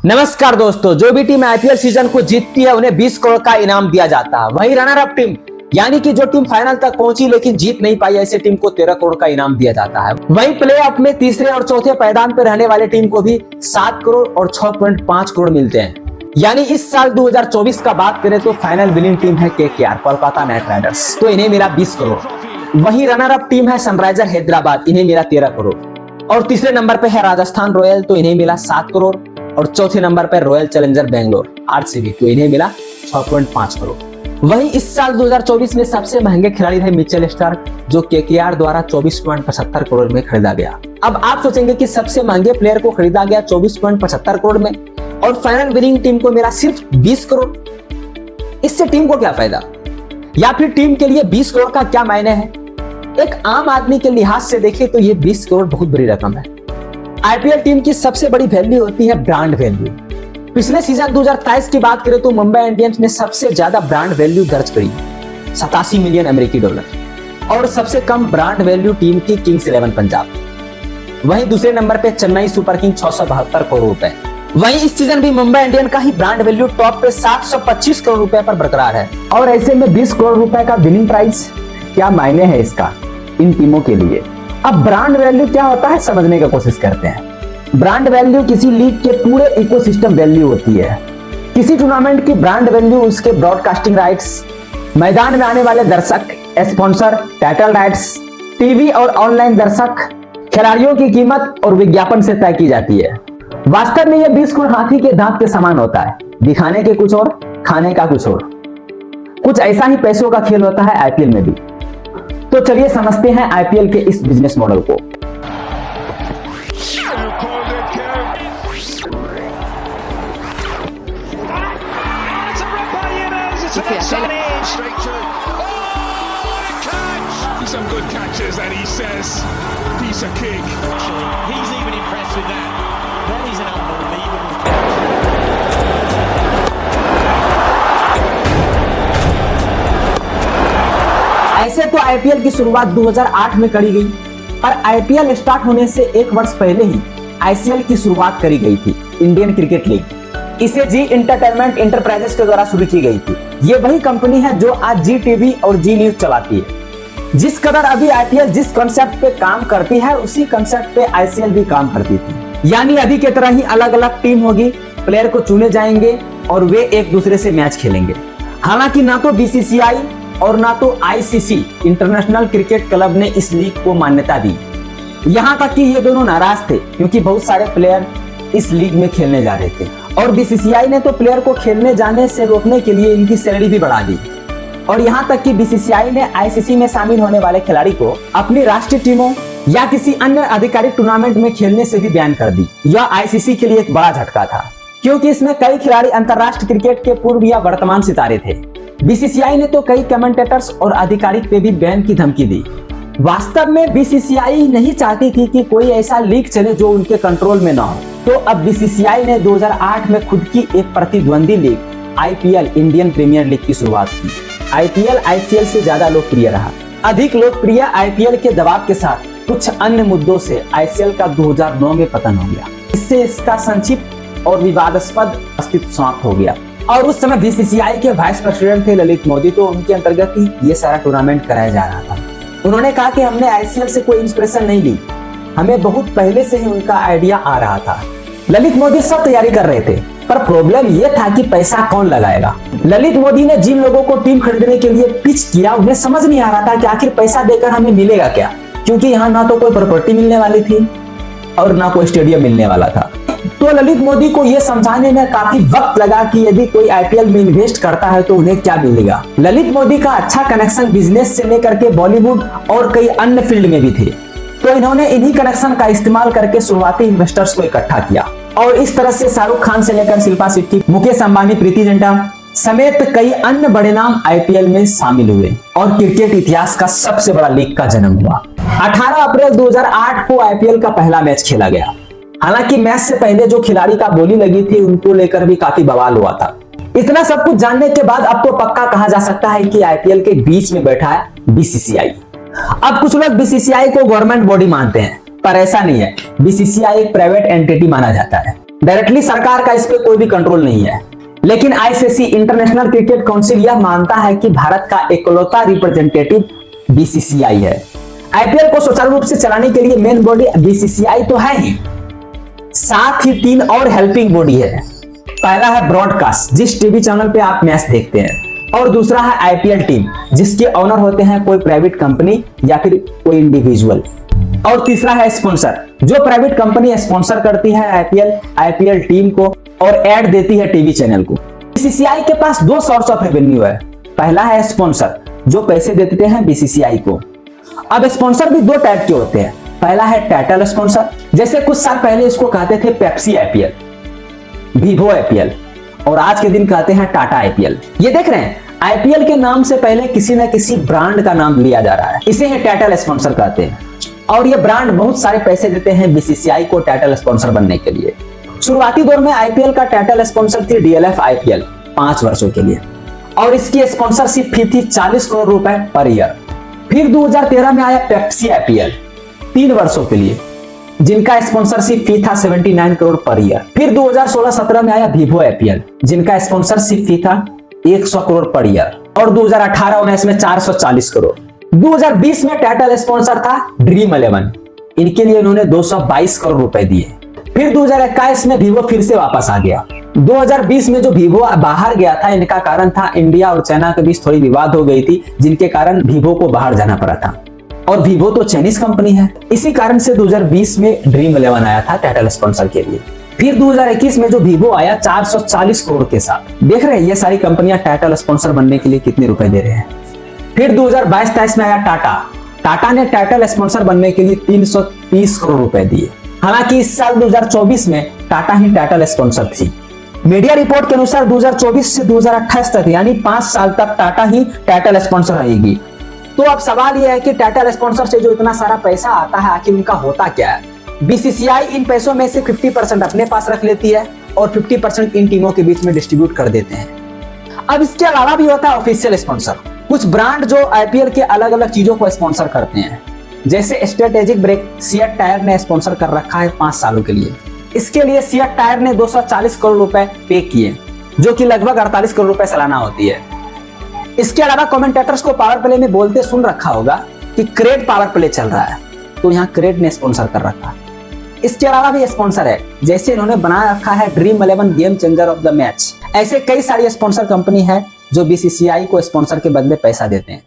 नमस्कार दोस्तों, जो भी टीम आईपीएल सीजन को जीतती है उन्हें 20 करोड़ का इनाम दिया जाता है। वहीं रनर अप टीम यानी कि जो टीम फाइनल तक पहुंची लेकिन जीत नहीं पाई, ऐसी टीम को 13 करोड़ का इनाम दिया जाता है। वहीं प्ले ऑफ में तीसरे और चौथे पायदान पर रहने वाले टीम को भी 7 करोड़ और 6.5 करोड़ मिलते हैं। यानी इस साल 2024 का बात करें तो फाइनल विनिंग टीम है केकेआर कोलकाता नाइट राइडर्स, तो इन्हें मिला 20 करोड़। वहीं रनर अप टीम है सनराइजर हैदराबाद, इन्हें मिला 13 करोड़। और तीसरे नंबर पे है राजस्थान रॉयल, तो इन्हें मिला 7 करोड़। और चौथे नंबर पर रॉयल चैलेंजर बेंगलोर आरसीबी, तो इन्हें मिला 6.5 करोड़। वहीं इस साल 2024 में सबसे महंगे खिलाड़ी थे मिचेल स्टार्क, जो केकेआर द्वारा 24.75 करोड़ में खरीदा गया। अब आप सोचेंगे कि सबसे महंगे प्लेयर को खरीदा गया 24.75 करोड़ में और फाइनल विनिंग टीम को मिला सिर्फ 20 करोड़। इससे टीम को क्या फायदा, या फिर टीम के लिए 20 करोड़ का क्या मायने है? एक आम आदमी के लिहाज से देखें तो ये 20 करोड़ बहुत बड़ी रकम है। आईपीएल टीम की सबसे बड़ी वैल्यू होती है ब्रांड वैल्यू। पिछले सीजन 2023 की बात करें तो मुंबई इंडियंस ने सबसे ज्यादा ब्रांड वैल्यू दर्ज करी, 87 मिलियन अमेरिकी डॉलर, और सबसे कम ब्रांड वैल्यू टीम की किंग्स 11 पंजाब। वहीं दूसरे नंबर पे चेन्नई सुपर किंग 672 करोड़ रुपए। वहीं इस सीजन भी मुंबई इंडियन का ही ब्रांड वैल्यू टॉप पे 725 करोड़ रुपए पर बरकरार है। और ऐसे में 20 करोड़ रुपए का विनिंग प्राइस, क्या मायने है इसका इन टीमों के लिए? अब ब्रांड वैल्यू क्या होता है समझने की कोशिश करते हैं। ब्रांड वैल्यू किसी लीग के पूरे इकोसिस्टम वैल्यू होती है। किसी टूर्नामेंट की ब्रांड वैल्यू उसके ब्रॉडकास्टिंग राइट्स, मैदान में आने वाले दर्शक, स्पॉन्सर, टाइटल राइट्स, टीवी और ऑनलाइन दर्शक, खिलाड़ियों की कीमत और विज्ञापन से तय की जाती है। वास्तव में यह 20 करोड़ हाथी के दांत के समान होता है, दिखाने के कुछ और, खाने का कुछ और। कुछ ऐसा ही पैसों का खेल होता है आईपीएल में भी। तो चलिए समझते हैं आईपीएल के इस बिजनेस मॉडल को। Some good catches and he says piece of cake. He's even impressed with that. That is an unbelievable ऐसे तो आईपीएल की शुरुआत 2008 में करी गई, पर आईपीएल स्टार्ट होने से एक वर्ष पहले ही आईसीएल की शुरुआत करी गई थी, इंडियन क्रिकेट लीग। इसे जी इंटरटेनमेंट इंटरप्राइजेस के द्वारा शुरू की गई थी। ये वही कंपनी है जो आज जी टीवी और जी न्यूज चलाती है। जिस कदर अभी आईपीएल जिस कॉन्सेप्ट पे काम करती है, उसी कॉन्सेप्ट पे आईसीएल भी काम करती थी। यानी अभी की तरह ही अलग अलग टीम होगी, प्लेयर को चुने जाएंगे और वे एक दूसरे से मैच खेलेंगे। हालांकि ना तो बीसीसीआई और ना तो आईसीसी इंटरनेशनल क्रिकेट क्लब ने इस लीग को मान्यता दी। यहाँ तक कि ये दोनों नाराज थे क्योंकि बहुत सारे प्लेयर इस लीग में खेलने जा रहे थे और बीसीसीआई ने तो प्लेयर को खेलने जाने से रोकने के लिए इनकी सैलरी भी बढ़ा दी। और यहाँ तक कि बीसीसीआई ने आईसीसी में शामिल होने वाले खिलाड़ी को अपनी राष्ट्रीय टीमों या किसी अन्य आधिकारिक टूर्नामेंट में खेलने से भी बैन कर दी। यह आईसीसी के लिए एक बड़ा झटका था क्योंकि इसमें कई खिलाड़ी अंतर्राष्ट्रीय क्रिकेट के पूर्व या वर्तमान सितारे थे। बीसीसीआई ने तो कई कमेंटेटर्स और अधिकारिक पे भी बैन की धमकी दी। वास्तव में बीसीसीआई नहीं चाहती थी कि कोई ऐसा लीग चले जो उनके कंट्रोल में ना हो। तो अब बीसीसीआई ने 2008 में खुद की एक प्रतिद्वंदी league IPL, Indian Premier League की शुरुआत की। आईपीएल आईसीएल से ज्यादा लोकप्रिय रहा। अधिक लोकप्रिय आईपीएल के दबाव के साथ कुछ अन्य मुद्दों से आईसीएल का 2009 में पतन हो गया। इससे इसका संक्षिप्त और विवादास्पद अस्तित्व समाप्त हो गया। और उस समय बीसीसीआई के वाइस प्रेसिडेंट थे ललित मोदी, तो उनके अंतर्गत ही ये सारा टूर्नामेंट कराया जा रहा था। उन्होंने कहा कि हमने आईसीएल से कोई इंस्पिरेशन नहीं ली, हमें बहुत पहले से ही उनका आइडिया आ रहा था। ललित मोदी सब तैयारी कर रहे थे, पर प्रॉब्लम यह था कि पैसा कौन लगाएगा। ललित मोदी ने जिन लोगों को टीम खरीदने के लिए पिच किया, उन्हें समझ नहीं आ रहा था कि आखिर पैसा देकर हमें मिलेगा क्या, क्योंकि यहाँ ना तो कोई प्रॉपर्टी मिलने वाली थी और ना कोई स्टेडियम मिलने वाला था। तो ललित मोदी को यह समझाने में काफी वक्त लगा कि यदि कोई आईपीएल में इन्वेस्ट करता है तो उन्हें क्या मिलेगा। ललित मोदी का अच्छा कनेक्शन बिजनेस से लेकर के बॉलीवुड और कई अन्य फील्ड में भी थे, तो इन्होंने इन्हीं कनेक्शन का इस्तेमाल करके शुरुआती इन्वेस्टर्स को इकट्ठा किया और इस तरह से शाहरुख खान से लेकर शिल्पा शेट्टी, मुकेश अंबानी, प्रीति जिंटा समेत कई अन्य बड़े नाम आईपीएल में शामिल हुए और क्रिकेट इतिहास का सबसे बड़ा लीग का जन्म हुआ। 18 अप्रैल 2008 को आईपीएल का पहला मैच खेला गया। हालांकि मैच से पहले जो खिलाड़ी का बोली लगी थी उनको लेकर भी काफी बवाल हुआ था। इतना सब कुछ जानने के बाद अब तो पक्का कहा जा सकता है कि आईपीएल के बीच में बैठा है बीसीसीआई। अब कुछ लोग बीसीसीआई को गवर्नमेंट बॉडी मानते हैं, पर ऐसा नहीं है। बीसीसीआई एक प्राइवेट एंटिटी माना जाता है। डायरेक्टली सरकार का इस पे कोई भी कंट्रोल नहीं है, लेकिन आईसीसी इंटरनेशनल क्रिकेट काउंसिल यह मानता है कि भारत का इकलौता रिप्रेजेंटेटिव बीसीसीआई है। आईपीएल को सुचारू रूप से चलाने के लिए मेन बॉडी बीसीसीआई तो है ही, साथ ही 3 और हेल्पिंग बॉडी है। पहला है ब्रॉडकास्ट, जिस टीवी चैनल पे आप मैच देखते हैं, और दूसरा है आईपीएल टीम, जिसके ओनर होते हैं कोई प्राइवेट कंपनी या फिर कोई इंडिविजुअल, और तीसरा है स्पॉन्सर, जो प्राइवेट कंपनी स्पॉन्सर करती है आईपीएल टीम को और ऐड देती है टीवी चैनल को। बीसीसीआई के पास 2 सोर्स ऑफ रेवेन्यू है। पहला है स्पॉन्सर, जो पैसे देते हैं बीसीसीआई को। अब स्पॉन्सर भी 2 टाइप के होते हैं। पहला है टाइटल स्पॉन्सर, जैसे कुछ साल पहले इसको कहते थे पेप्सी आईपीएल, वीवो आईपीएल, और आज के दिन कहते हैं टाटा आईपीएल। ये देख रहे हैं, आईपीएल के नाम से पहले किसी न किसी ब्रांड का नाम लिया जा रहा है, इसे है टाइटल स्पॉन्सर कहते हैं। और ये ब्रांड बहुत सारे पैसे देते हैं बीसीसीआई को टाइटल स्पॉन्सर बनने के लिए। शुरुआती दौर में आईपीएल का टाइटल स्पॉन्सर थी डीएलएफ आईपीएल 5 वर्षों के लिए, और इसकी स्पॉन्सरशिप फी थी 40 करोड़ रुपए पर ईयर। फिर 2013 में आया पेप्सी आईपीएल 3 वर्षों के लिए, जिनका स्पॉन्सरशिप फी था 79 करोड़ पर ईयर। फिर 2016-17 में आया वीवो आईपीएल, जिनका स्पॉन्सरशिप फी था 100 करोड़ पर ईयर, और 2018-19 में 440 करोड़। 2020 में टाइटल स्पॉन्सर था ड्रीम 11, इनके लिए उन्होंने 222 करोड़ रुपए दिए। फिर 2021 में वीवो फिर से वापस आ गया। 2020 में जो वीवो बाहर गया था, इनका कारण था इंडिया और चाइना के बीच थोड़ी विवाद हो गई थी, जिनके कारण वीवो को बाहर जाना पड़ा था, और वीवो तो चाइनीज कंपनी है। इसी कारण से 2020 में ड्रीम 11 आया था टाइटल स्पॉन्सर के लिए। फिर 2021 में जो वीवो आया 440 करोड़ के साथ। देख रहे हैं ये सारी कंपनियां टाइटल स्पॉन्सर बनने के लिए कितने रुपए दे रहे हैं। फिर 2022-23 में आया टाटा ने टाइटल स्पॉन्सर बनने के लिए 330 करोड़ रुपए दिए। हालांकि इस साल 2024 में टाटा ही टाइटल स्पॉन्सर थी। मीडिया रिपोर्ट के अनुसार 2024 से 2028 तक, यानी 5 साल तक टाटा ही टाइटल स्पॉन्सर रहेगी। तो अब सवाल यह है कि टाइटल स्पॉन्सर से जो इतना सारा पैसा आता है, आखिर उनका होता क्या है। बीसीसीआई इन पैसों में से 50% अपने पास रख लेती है और 50% इन टीमों के बीच में डिस्ट्रीब्यूट कर देते हैं। अब इसके अलावा भी होता है ऑफिशियल स्पॉन्सर। कुछ ब्रांड जो आईपीएल के अलग अलग चीजों को स्पॉन्सर करते हैं, जैसे स्ट्रेटेजिक ब्रेक सिएट टायर ने स्पॉन्सर कर रखा है 5 सालों के लिए। इसके लिए सिएट टायर ने 240 करोड़ रुपए पे किए, जो कि लगभग 48 करोड़ रुपए सालाना होती है। इसके अलावा कमेंटेटर्स को पावर प्ले में बोलते सुन रखा होगा कि क्रेड पावर प्ले चल रहा है, तो यहाँ क्रेड ने स्पॉन्सर कर रखा है। इसके अलावा भी स्पॉन्सर है, जैसे इन्होंने बना रखा है dream 11 game changer of the match. ऐसे कई सारी स्पॉन्सर कंपनी है जो बीसीसीआई को स्पॉन्सर के बदले पैसा देते हैं।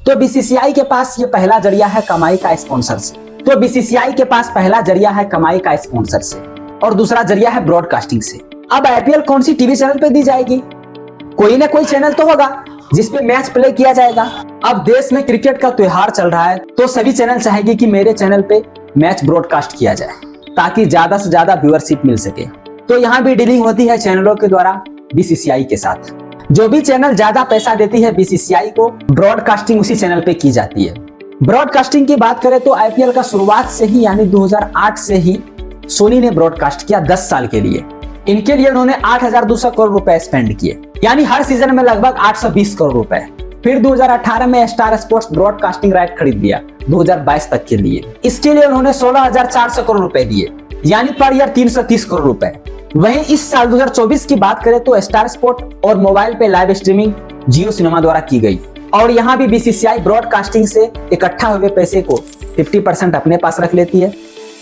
तो बीसीसीआई के पास ये पहला जरिया है कमाई का स्पॉन्सर से। और दूसरा जरिया है ब्रॉडकास्टिंग से। अब आईपीएल कौन सी टीवी चैनल पे दी जाएगी? कोई ना कोई चैनल तो होगा जिसपे मैच प्ले किया जाएगा। अब देश में क्रिकेट का त्योहार चल रहा है, तो सभी चैनल चाहेगी कि मेरे चैनल पे मैच ब्रॉडकास्ट किया जाए, ताकि ज्यादा से ज्यादा व्यूअरशिप मिल सके। तो यहाँ भी डीलिंग होती है चैनलों के द्वारा बीसीसीआई के साथ। जो भी चैनल ज्यादा पैसा देती है बीसीसीआई को, ब्रॉडकास्टिंग उसी चैनल पे की जाती है। ब्रॉडकास्टिंग की बात करें तो आईपीएल का शुरुआत से ही, यानी 2008 से ही सोनी ने ब्रॉडकास्ट किया 10 साल के लिए। इनके लिए उन्होंने 8,200 करोड़ रुपए स्पेंड किए, यानी हर सीजन में लगभग 820 करोड़ रुपए। फिर 2018 में स्टार स्पोर्ट्स ब्रॉडकास्टिंग राइट खरीद लिया 2022 तक के लिए। इसके लिए उन्होंने 16,400 करोड़ रुपए दिए, यानी पर ईयर 330 करोड़ रुपए। वहीं इस साल 2024 की बात करें तो स्टार स्पोर्ट और मोबाइल पे लाइव स्ट्रीमिंग जियो सिनेमा द्वारा की गई, और यहाँ भी बीसीसीआई ब्रॉडकास्टिंग से इकट्ठा हुए पैसे को 50% अपने पास रख लेती है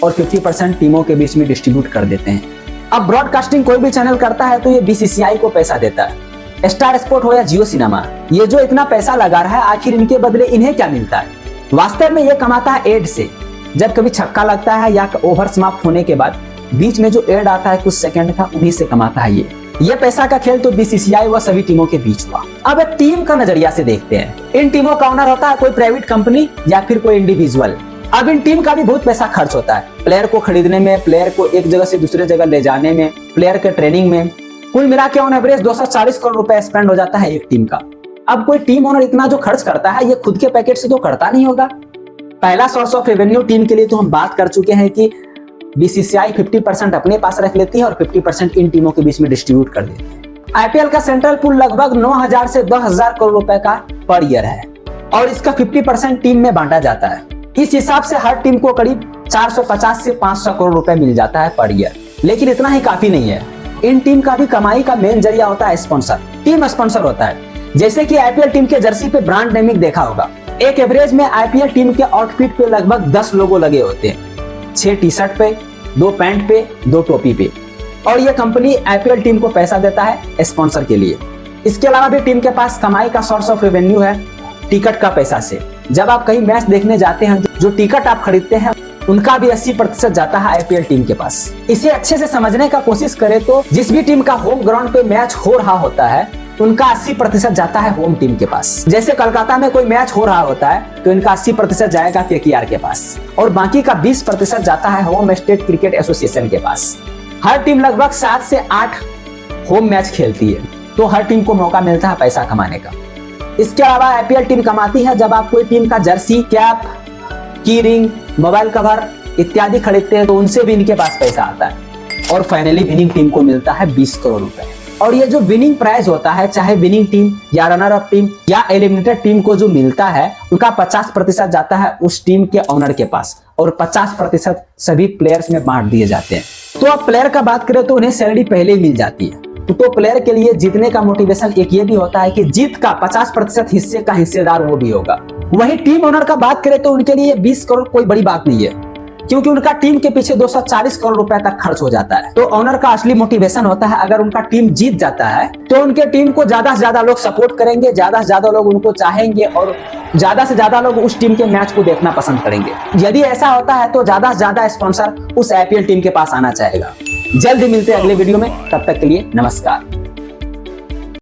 और 50% टीमों के बीच में डिस्ट्रीब्यूट कर देते हैं। अब ब्रॉडकास्टिंग कोई भी चैनल करता है तो ये बीसीसीआई को पैसा देता है। स्टार स्पोर्ट हो या जियो सिनेमा, ये जो इतना पैसा लगा रहा है, आखिर इनके बदले इन्हें क्या मिलता है? वास्तव में ये कमाता है एड से। जब कभी छक्का लगता है या ओवर समाप्त होने के बाद बीच में जो एड आता है कुछ सेकंड का, उन्हीं से कमाता है ये पैसा का खेल तो बीसीसीआई व सभी टीमों के बीच हुआ। अब एक टीम का नजरिया से देखते हैं। इन टीमों का ओनर होता है कोई प्राइवेट कंपनी या फिर कोई इंडिविजुअल। अब इन टीम का भी बहुत पैसा खर्च होता है, प्लेयर को खरीदने में, प्लेयर को एक जगह से दूसरे जगह ले जाने में, प्लेयर के ट्रेनिंग में। कुल मिला के ऑन एवरेज 240 करोड़ रुपए स्पेंड हो जाता है एक टीम का। अब कोई टीम ओनर इतना जो खर्च करता है, ये खुद के पैकेट से तो करता नहीं होगा। पहला सोर्स ऑफ रेवेन्यू टीम के लिए तो हम बात कर चुके हैं कि बीसीसीआई 50% अपने पास रख लेती है और 50% इन टीमों के बीच में डिस्ट्रीब्यूट कर देती है। आईपीएल का सेंट्रल पूल लगभग 9,000 से 10,000 करोड़ रुपए का पर ईयर है, और इसका 50% टीम में बांटा जाता है। इस हिसाब से हर टीम को करीब 450 से 500 करोड़ रुपए मिल जाता है पर ईयर। लेकिन इतना ही काफी नहीं है। इन टीम का भी कमाई का मेन जरिया होता है स्पॉन्सर, टीम स्पॉन्सर होता है। जैसे कि आईपीएल टीम के जर्सी पे ब्रांड नेमिंग देखा होगा। एक एवरेज में आईपीएल टीम के आउटफिट पे लगभग 10 लोगो लगे होते हैं, 6 टी शर्ट पे, 2 पैंट पे, 2 टोपी पे। और ये कंपनी आईपीएल टीम को पैसा देता है स्पॉन्सर के लिए। इसके अलावा भी टीम के पास कमाई का सोर्स ऑफ रेवेन्यू है टिकट का पैसा से। जब आप कहीं मैच देखने जाते हैं, जो टिकट आप खरीदते हैं उनका भी 80% जाता है आईपीएल टीम के पास। इसे अच्छे से समझने का कोशिश करें तो जिस भी टीम का होम ग्राउंड पे मैच हो रहा होता है उनका 80% जाता है होम टीम के पास। जैसे कोलकाता में कोई मैच हो रहा होता है तो इनका 80% जाएगा केकेआर के पास और बाकी का 20% जाता है होम स्टेट क्रिकेट एसोसिएशन के पास। हर टीम लगभग 7 से 8 होम मैच खेलती है, तो हर टीम को मौका मिलता है पैसा कमाने का। इसके अलावा आईपीएल टीम कमाती है जब आप कोई टीम का जर्सी, कैप, की रिंग, मोबाइल कवर इत्यादि खरीदते हैं तो उनसे भी इनके पास पैसा आता है। और फाइनली विनिंग टीम को मिलता है 20 करोड़ रुपए। और ये जो विनिंग प्राइज होता है, चाहे विनिंग टीम या रनर अप टीम या एलिमिनेटेड टीम को जो मिलता है उनका 50% जाता है उस टीम के ओनर के पास और 50% सभी प्लेयर्स में बांट दिए जाते हैं। तो अब प्लेयर का बात करें तो उन्हें सैलरी पहले ही मिल जाती है। तो प्लेयर के लिए जीतने का मोटिवेशन एक ये भी होता है कि जीत का 50% हिस्से का हिस्सेदार वो भी होगा। वही टीम ओनर का बात करें तो उनके लिए 20 करोड़ कोई बड़ी बात नहीं है, क्योंकि उनका टीम के पीछे 240 करोड़ रुपए तक खर्च हो जाता है। तो ओनर का असली मोटिवेशन होता है अगर उनका टीम जीत जाता है तो उनके टीम को ज्यादा से ज्यादा लोग सपोर्ट करेंगे, ज्यादा से ज्यादा लोग उनको चाहेंगे और ज्यादा से ज्यादा लोग उस टीम के मैच को देखना पसंद करेंगे। यदि ऐसा होता है तो ज्यादा से ज्यादा स्पॉन्सर उस आईपीएल टीम के पास आना चाहेगा। जल्द ही मिलते हैं अगले वीडियो में, तब तक के लिए नमस्कार।